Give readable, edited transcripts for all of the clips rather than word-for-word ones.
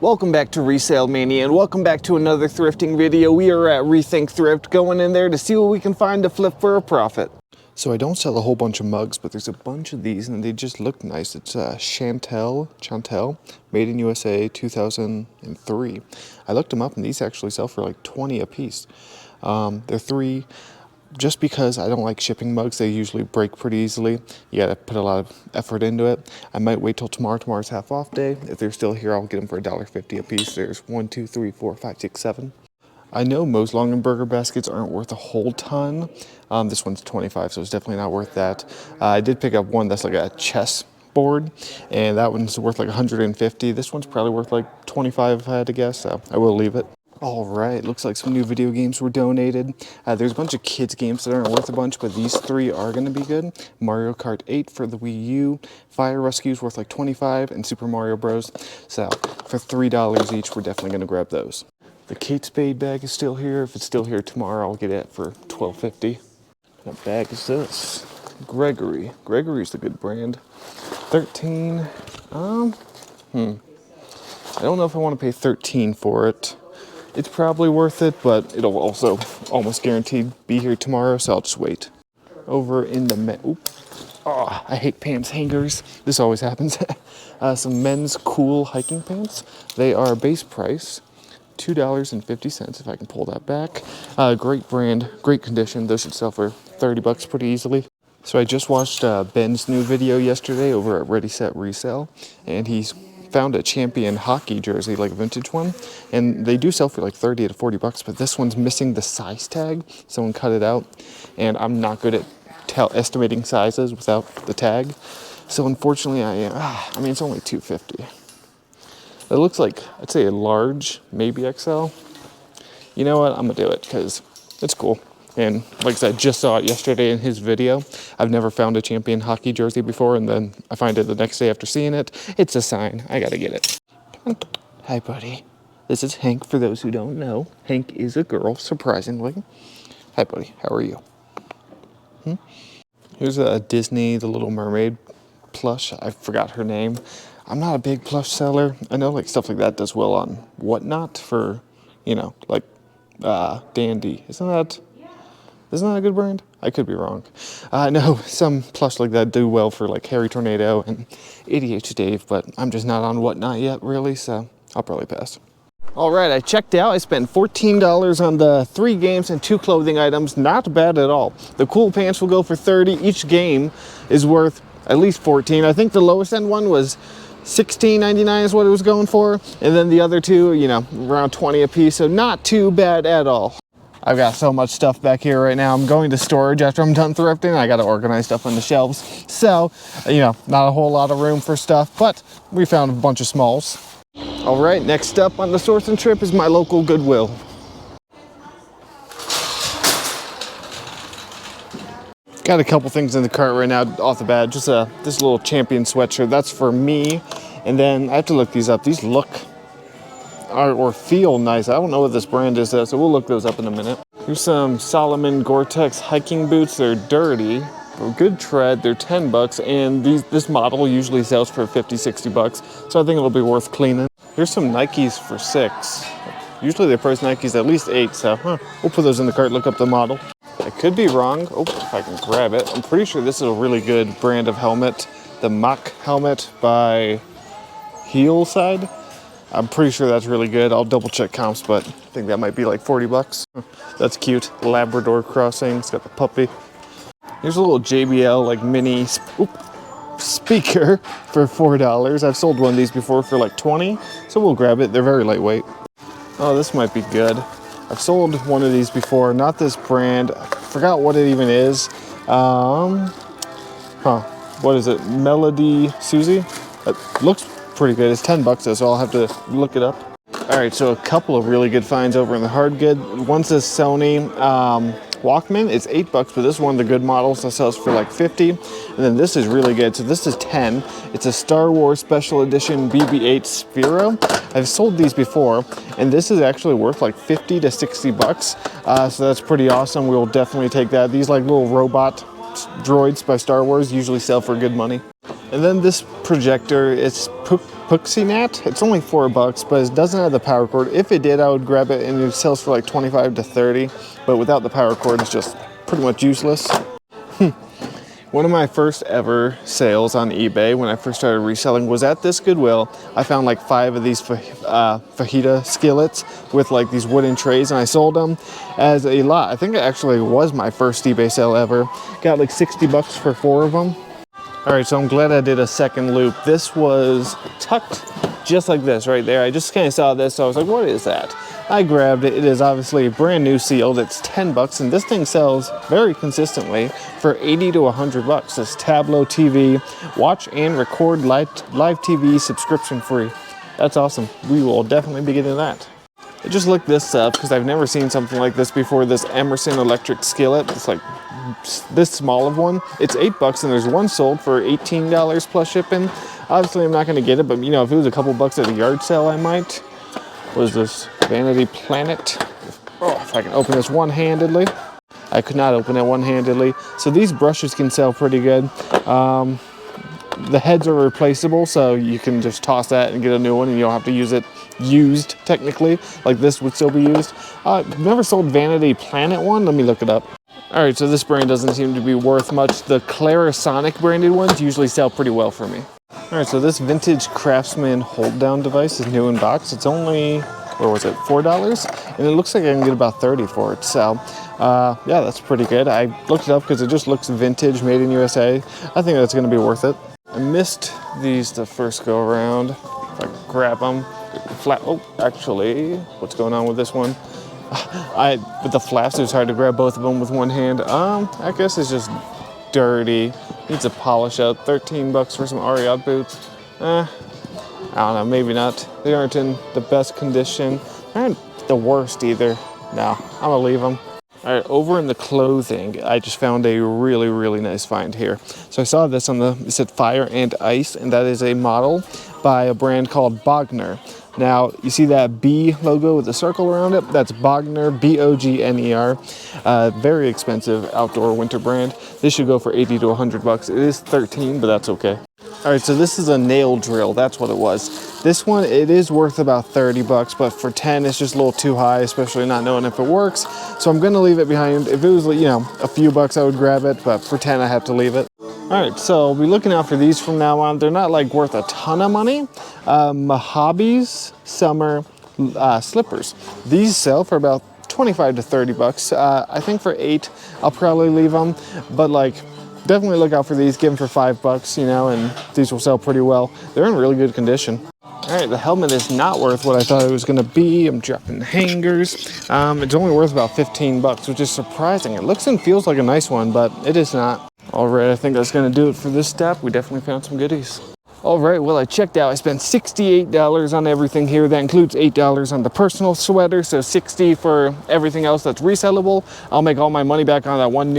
Welcome back to Resale Mania and welcome back to another thrifting video. We are at Rethink Thrift, going in there to see what we can find to flip for a profit. So I don't sell a whole bunch of mugs, but there's a bunch of these and they just look nice. It's Chantel, made in USA 2003. I looked them up and these actually sell for like 20 a piece. They're three. Just because I don't like shipping mugs, they usually break pretty easily. You gotta put a lot of effort into it. I might wait till tomorrow. Tomorrow's half off day. If they're still here, I'll get them for $1.50 a piece. There's 1, 2, 3, 4, 5, 6, 7. I know most Longenberger baskets aren't worth a whole ton. This one's 25, so it's definitely not worth that. I did pick up one that's like a chess board, and that one's worth like 150. This one's probably worth like 25 if I had to guess, so I will leave it. All right, looks like some new video games were donated. There's a bunch of kids games that aren't worth a bunch, but these three are going to be good. Mario Kart 8 for the Wii U, Fire Rescue's worth like 25, and Super Mario Bros. So for $3 each, we're definitely going to grab those. The Kate Spade bag is still here. If it's still here tomorrow, I'll get it for $12.50. What bag is this? Gregory. Gregory's the good brand. 13. I don't know if I want to pay 13 for it. It's probably worth it, but it'll also almost guaranteed be here tomorrow, so I'll just wait. Over in the I hate Pam's hangers. This always happens. Some men's cool hiking pants. They are base price $2.50 if I can pull that back. Great brand, great condition. Those should sell for 30 bucks pretty easily. So I just watched Ben's new video yesterday over at Ready Set Resell, and he's found a Champion hockey jersey, like a vintage one, and they do sell for like 30 to 40 bucks, but this one's missing the size tag. Someone cut it out, and I'm not good at estimating sizes without the tag, so unfortunately I mean it's only $2.50. It looks like, I'd say a large, maybe XL. You know what, I'm gonna do it because it's cool. And like I said, I just saw it yesterday in his video. I've never found a Champion hockey jersey before, and then I find it the next day after seeing it. It's a sign. I gotta get it. Hi, buddy. This is Hank, for those who don't know. Hank is a girl, surprisingly. Hi, buddy. How are you? Here's a Disney, The Little Mermaid plush. I forgot her name. I'm not a big plush seller. I know like stuff like that does well on Whatnot for, you know, like Dandy. Isn't that a good brand? I could be wrong. I know some plush like that do well for like Harry Tornado and ADH Dave, but I'm just not on Whatnot yet, really, so I'll probably pass. All right, I checked out. I spent $14 on the 3 games and 2 clothing items. Not bad at all. The cool pants will go for $30. Each game is worth at least $14. I think the lowest end one was $16.99 is what it was going for, and then the other two, you know, around 20 a piece, so not too bad at all. I've got so much stuff back here right now. I'm going to storage after I'm done thrifting. I got to organize stuff on the shelves. So, you know, not a whole lot of room for stuff, but we found a bunch of smalls. All right, next up on the sourcing trip is my local Goodwill. Got a couple things in the cart right now off the bat. Just this little Champion sweatshirt. That's for me. And then I have to look these up. These look or feel nice. I don't know what this brand is, so we'll look those up in a minute. Here's some Salomon Gore-Tex hiking boots. They're dirty, but good tread. They're 10 bucks, and this model usually sells for 50, 60 bucks, so I think it'll be worth cleaning. Here's some Nikes for 6. Usually they price Nikes at least 8, so we'll put those in the cart, look up the model. I could be wrong. Oh, if I can grab it. I'm pretty sure this is a really good brand of helmet. The Mach helmet by Heelside. I'm pretty sure that's really good. I'll double check comps, but I think that might be like 40 bucks. That's cute. Labrador crossing. It's got the puppy. Here's a little JBL like mini speaker for $4. I've sold one of these before for like 20, so we'll grab it. They're very lightweight. Oh, this might be good. I've sold one of these before, not this brand. I forgot what it even is. What is it? Melody Susie? It looks pretty good. It's 10 bucks though, so I'll have to look it up. All right, so a couple of really good finds over in the hard good. One's this Sony Walkman. It's 8 bucks, but this is one of the good models that sells for like 50. And then this is really good. So this is 10. It's a Star Wars Special Edition BB-8 Sphero. I've sold these before, and this is actually worth like 50 to 60 bucks. So that's pretty awesome. We'll definitely take that. These like little robot droids by Star Wars usually sell for good money. And then this projector, it's Puxinat. It's only $4, but it doesn't have the power cord. If it did, I would grab it, and it sells for like 25 to 30. But without the power cord, it's just pretty much useless. One of my first ever sales on eBay when I first started reselling was at this Goodwill. I found like 5 of these fajita skillets with like these wooden trays, and I sold them as a lot. I think it actually was my first eBay sale ever. Got like $60 for 4 of them. All right, so I'm glad I did a second loop. This was tucked just like this right there. I just kind of saw this, so I was like, what is that? I grabbed it. It is obviously brand new sealed. It's $10, and this thing sells very consistently for 80 to 100 bucks. This Tableau TV, watch and record live TV, subscription free. That's awesome. We will definitely be getting that. I just looked this up because I've never seen something like this before. This Emerson electric skillet. It's like this small of one. It's $8, and there's one sold for $18 plus shipping. Obviously, I'm not going to get it, but you know, if it was a couple bucks at a yard sale, I might. What is this? Vanity Planet. Oh, if I can open this one-handedly. I could not open it one-handedly. So these brushes can sell pretty good. The heads are replaceable, so you can just toss that and get a new one, and you don't have to use it used, technically. Like this would still be used. I've never sold Vanity Planet one. Let me look it up. All right, so this brand doesn't seem to be worth much. The Clarisonic branded ones usually sell pretty well for me. All right, so this vintage Craftsman hold-down device is new in box. It's only, what was it, $4? And it looks like I can get about 30 for it. So, yeah, that's pretty good. I looked it up because it just looks vintage, made in USA. I think that's going to be worth it. I missed these the first go around. If I grab them, flat. Oh, actually, what's going on with this one? With the flaps, it was hard to grab both of them with one hand. I guess it's just dirty. Needs a polish out. $13 for some Ariat boots. I don't know, maybe not. They aren't in the best condition. They aren't the worst either. No, I'm gonna leave them. All right, over in the clothing, I just found a really, really nice find here. So I saw this on it said Fire and Ice, and that is a model by a brand called Bogner. Now, you see that B logo with a circle around it? That's Bogner, B-O-G-N-E-R. Very expensive outdoor winter brand. This should go for 80 to 100 bucks. It is 13, but that's okay. All right, so this is a nail drill. That's what it was. This one, it is worth about 30 bucks, but for 10, it's just a little too high, especially not knowing if it works. So I'm gonna leave it behind. If it was, you know, a few bucks, I would grab it, but for 10, I have to leave it. All right, so I'll be looking out for these from now on. They're not like worth a ton of money. Mojave summer slippers. These sell for about 25 to 30 bucks. I think for 8, I'll probably leave them, but like, definitely look out for these. Give them for $5, you know, and these will sell pretty well. They're in really good condition. All right, the helmet is not worth what I thought it was gonna be. I'm dropping the hangers. It's only worth about 15 bucks, which is surprising. It looks and feels like a nice one, but it is not. All right, I think that's gonna do it for this step. We definitely found some goodies. All right, well, I checked out. I spent $68 on everything here. That includes $8 on the personal sweater, so $60 for everything else that's resellable. I'll make all my money back on that one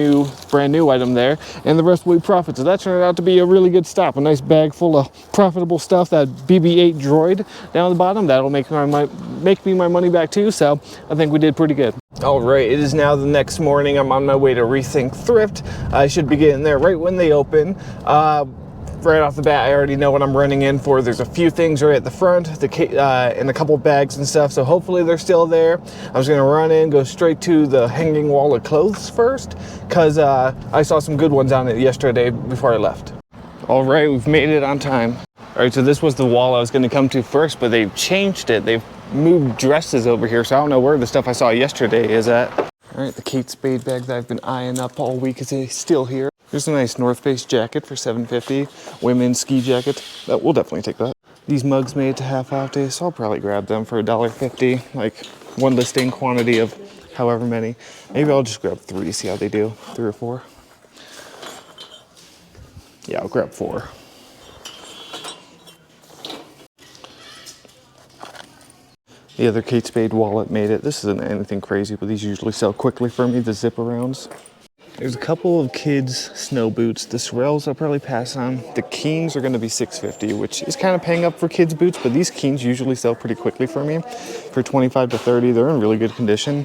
brand new item there, and the rest will be profit. So that turned out to be a really good stop. A nice bag full of profitable stuff. That BB-8 droid down the bottom, that'll make me my money back too, so I think we did pretty good. All right, it is now the next morning. I'm on my way to Rethink Thrift. I should be getting there right when they open. Right off the bat, I already know what I'm running in for. There's a few things right at the front, and a couple bags and stuff, so hopefully they're still there. I was gonna run in, go straight to the hanging wall of clothes first, because I saw some good ones on it yesterday before I left. All right, we've made it on time. All right, so this was the wall I was gonna come to first, but they've changed it. They've moved dresses over here, so I don't know where the stuff I saw yesterday is at. All right, the Kate Spade bag that I've been eyeing up all week is still here. Here's a nice North Face jacket for $7.50. Women's ski jacket. We'll definitely take that. These mugs made it to half off day, so I'll probably grab them for $1.50. Like one listing quantity of however many. Maybe I'll just grab 3, see how they do. 3 or 4. Yeah, I'll grab 4. The other Kate Spade wallet made it. This isn't anything crazy, but these usually sell quickly for me, the zip-arounds. There's a couple of kids' snow boots. The Sorels I'll probably pass on. The Keens are gonna be $6.50, which is kind of paying up for kids' boots, but these Keens usually sell pretty quickly for me. For 25 to 30, they're in really good condition.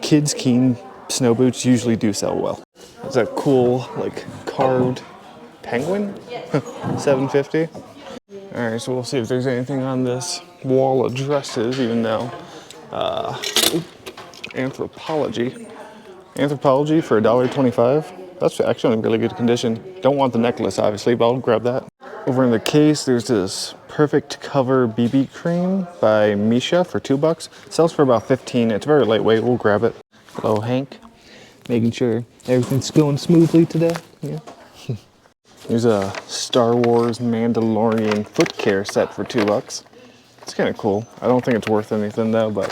Kids' Keen snow boots usually do sell well. It's a cool, like, carved penguin, $7.50. All right, so we'll see if there's anything on this wall of dresses, even though Anthropology for $1.25. That's actually in really good condition. Don't want the necklace, obviously, but I'll grab that. Over in the case, there's this Perfect Cover BB cream by Misha for $2. It sells for about 15. It's very lightweight. We'll grab it. Hello, Hank. Making sure everything's going smoothly today. Yeah. There's a Star Wars Mandalorian foot care set for $2. It's kind of cool. I don't think it's worth anything though, but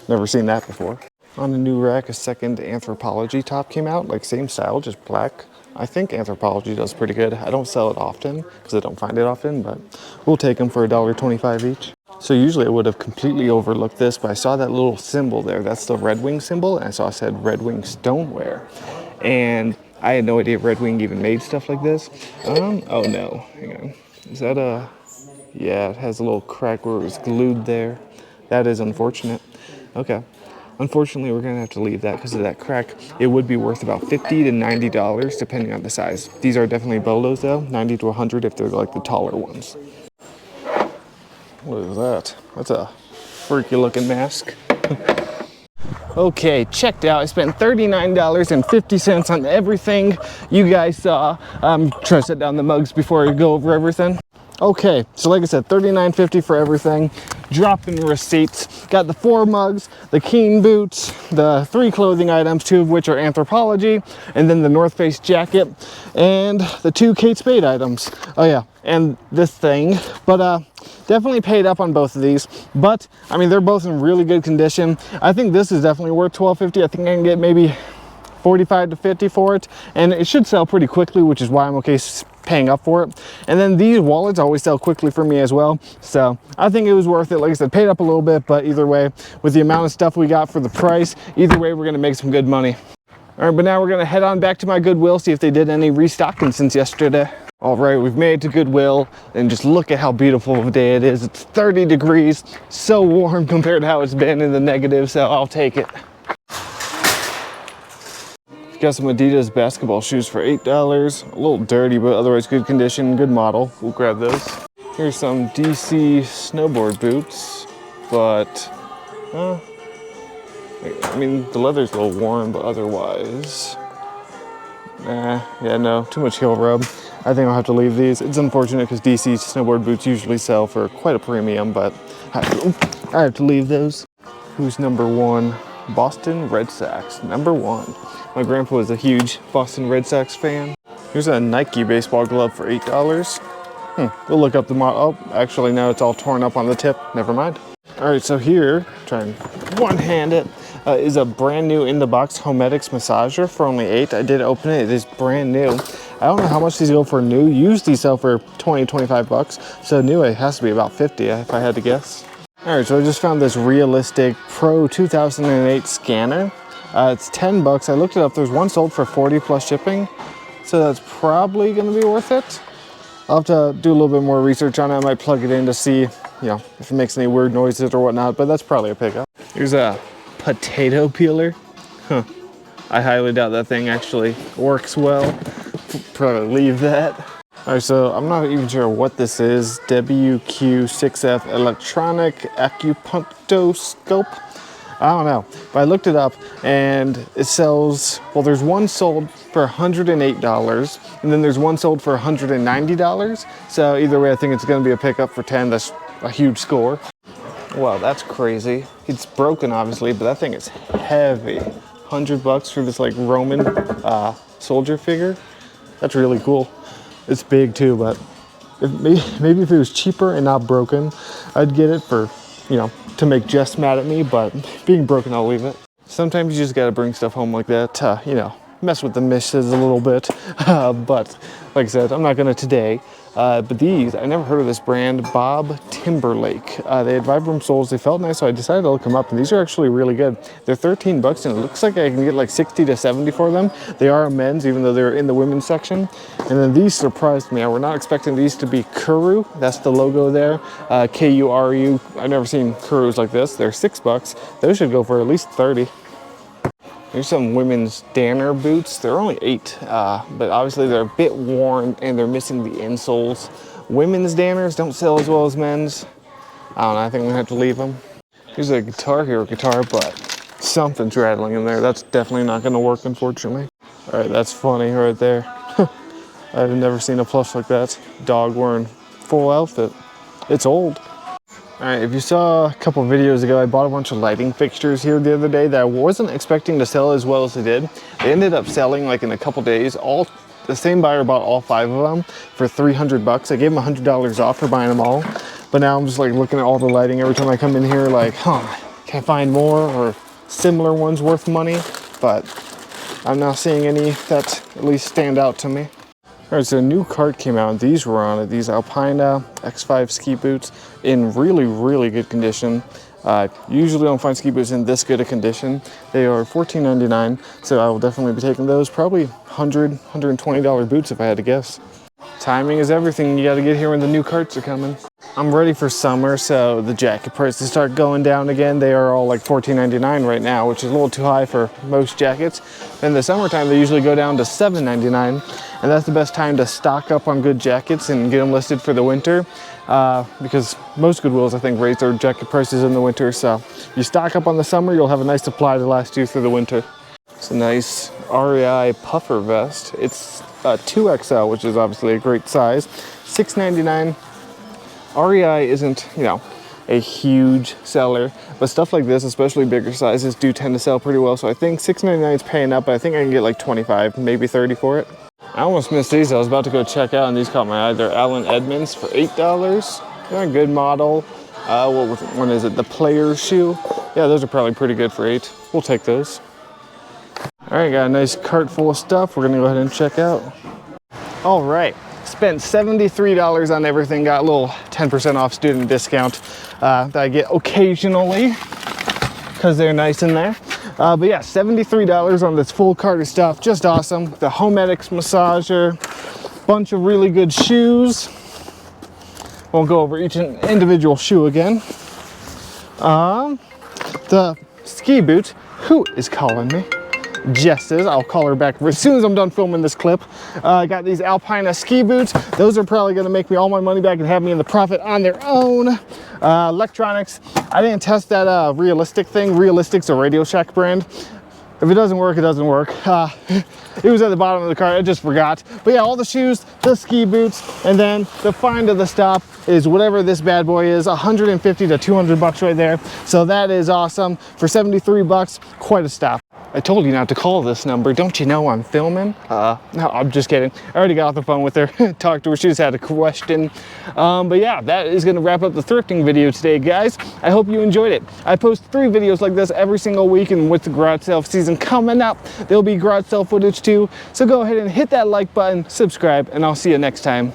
never seen that before. On the new rack, a second Anthropology top came out, like same style, just black. I think Anthropology does pretty good. I don't sell it often because I don't find it often, but we'll take them for $1.25 each. So usually I would have completely overlooked this, but I saw that little symbol there. That's the Red Wing symbol, and I saw it said Red Wing Stoneware. And I had no idea Red Wing even made stuff like this. Oh no, hang on. Is that a, yeah, it has a little crack where it was glued there. That is unfortunate. Okay. Unfortunately, we're gonna have to leave that because of that crack. It would be worth about $50 to $90 depending on the size. These are definitely bolos though, 90 to 100 if they're like the taller ones. What is that? That's a freaky looking mask. Okay, checked out. I spent $39.50 on everything you guys saw. I'm trying to set down the mugs before I go over everything. Okay, so like I said, $39.50 for everything. Dropping receipts. Got the 4 mugs, the Keen boots, the 3 clothing items, 2 of which are Anthropology, and then the North Face jacket, and the 2 Kate Spade items. Oh yeah, and this thing. But definitely paid up on both of these. But I mean, they're both in really good condition. I think this is definitely worth $12.50. I think I can get maybe 45 to 50 for it, and it should sell pretty quickly, which is why I'm okay paying up for it. And then these wallets always sell quickly for me as well, so I think it was worth it. Like I said, paid up a little bit, but either way, with the amount of stuff we got for the price, either way we're gonna make some good money. All right, but now we're gonna head on back to my Goodwill, see if they did any restocking since yesterday. All right, we've made it to Goodwill, and just look at how beautiful of a day it is. It's 30 degrees, so warm compared to how it's been in the negative, so I'll take it. Got some Adidas basketball shoes for $8. A little dirty, but otherwise good condition, good model. We'll grab those. Here's some DC snowboard boots, but I mean, the leather's a little worn, but otherwise, yeah, no, too much heel rub. I think I'll have to leave these. It's unfortunate because DC snowboard boots usually sell for quite a premium, but I have to leave those. Who's number 1? Boston Red Sox, number 1. My grandpa was a huge Boston Red Sox fan. Here's a Nike baseball glove for $8. We'll look up the model. Oh, actually, no, it's all torn up on the tip. Never mind. All right, so here, try and one-hand it, is a brand new in-the-box Homedics massager for only $8. I did open it. It is brand new. I don't know how much these go for new. Used these sell for 20, 25 bucks. So new, it has to be about 50 if I had to guess. All right, so I just found this Realistic Pro 2008 scanner. It's 10 bucks. I looked it up. There's one sold for 40 plus shipping. So that's probably going to be worth it. I'll have to do a little bit more research on it. I might plug it in to see, if it makes any weird noises or whatnot, but that's probably a pickup. Here's a potato peeler. I highly doubt that thing actually works well. Probably leave that. All right, so I'm not even sure what this is. WQ6F electronic acupunctoscope. I don't know, but I looked it up and it sells, well, there's one sold for $108 and then there's one sold for $190. So either way, I think it's gonna be a pickup for 10. That's a huge score. Wow, that's crazy. It's broken obviously, but that thing is heavy. 100 bucks for this like Roman soldier figure. That's really cool. It's big too, but maybe if it was cheaper and not broken, I'd get it for, to make Jess mad at me, but being broken, I'll leave it. Sometimes you just gotta bring stuff home like that, mess with the misses a little bit. But like I said, I'm not gonna today. But these, I never heard of this brand, Bob Timberlake. They had Vibram soles. They felt nice, so I decided to look them up, and these are actually really good. They're 13 bucks, and it looks like I can get like 60 to 70 for them. They are a men's, even though they're in the women's section. And then these surprised me. I were not expecting these to be Kuru. That's the logo there, K-U-R-U. I've never seen Kurus like this. They're 6 bucks. Those should go for at least 30. Here's some women's Danner boots. They're only 8, but obviously they're a bit worn and they're missing the insoles. Women's danners don't sell as well as men's. I don't know, I think we have to leave them. Here's a Guitar Hero guitar, but something's rattling in there. That's definitely not gonna work, unfortunately. All right, that's funny right there. I've never seen a plush like that. Dog wearing full outfit. It's old. All right, if you saw a couple videos ago, I bought a bunch of lighting fixtures here the other day that I wasn't expecting to sell as well as they did. They ended up selling like in a couple days. The same buyer bought all 5 of them for 300 bucks. I gave him $100 off for buying them all. But now I'm just like looking at all the lighting every time I come in here like, can I find more or similar ones worth money? But I'm not seeing any that at least stand out to me. All right, so a new cart came out, and these were on it. These Alpina X5 ski boots in really, really good condition. Usually don't find ski boots in this good a condition. They are $14.99, so I will definitely be taking those. Probably $100, $120 boots if I had to guess. Timing is everything. You got to get here when the new carts are coming. I'm ready for summer, so the jacket prices start going down again. They are all like $14.99 right now, which is a little too high for most jackets. In the summertime, they usually go down to $7.99, and that's the best time to stock up on good jackets and get them listed for the winter, because most Goodwills, I think, raise their jacket prices in the winter. So if you stock up on the summer, you'll have a nice supply to last you through the winter. It's a nice REI puffer vest. It's 2XL, which is obviously a great size. $6.99. REI isn't, you know, a huge seller, but stuff like this, especially bigger sizes, do tend to sell pretty well. So I think $6.99 is paying up, but I think I can get like 25, maybe 30 for it. I almost missed these. I was about to go check out, and these caught my eye. They're Allen Edmonds for $8. They're a good model. What one is it? The Player's shoe. Yeah, those are probably pretty good for $8. We'll take those. All right, got a nice cart full of stuff. We're gonna go ahead and check out. All right, spent $73 on everything. Got a little 10% off student discount that I get occasionally because they're nice in there. But yeah, $73 on this full cart of stuff. Just awesome. The Homedics massager, bunch of really good shoes. Won't go over each individual shoe again. The ski boots. Who is calling me? Jess is. I'll call her back as soon as I'm done filming this clip. I got these Alpina ski boots. Those are probably going to make me all my money back and have me in the profit on their own. Electronics. I didn't test that Realistic thing. Realistic's a Radio Shack brand. If it doesn't work, it doesn't work. It was at the bottom of the cart. I just forgot. But yeah, all the shoes, the ski boots, and then the find of the stop is whatever this bad boy is, 150 to 200 bucks right there. So that is awesome. For 73 bucks, quite a stop. I told you not to call this number. Don't you know I'm filming? No, I'm just kidding. I already got off the phone with her, talked to her. She just had a question. But yeah, that is gonna wrap up the thrifting video today, guys. I hope you enjoyed it. I post 3 videos like this every single week, and with the garage sale season coming up, there'll be garage sale footage too. So go ahead and hit that like button, subscribe, and I'll see you next time.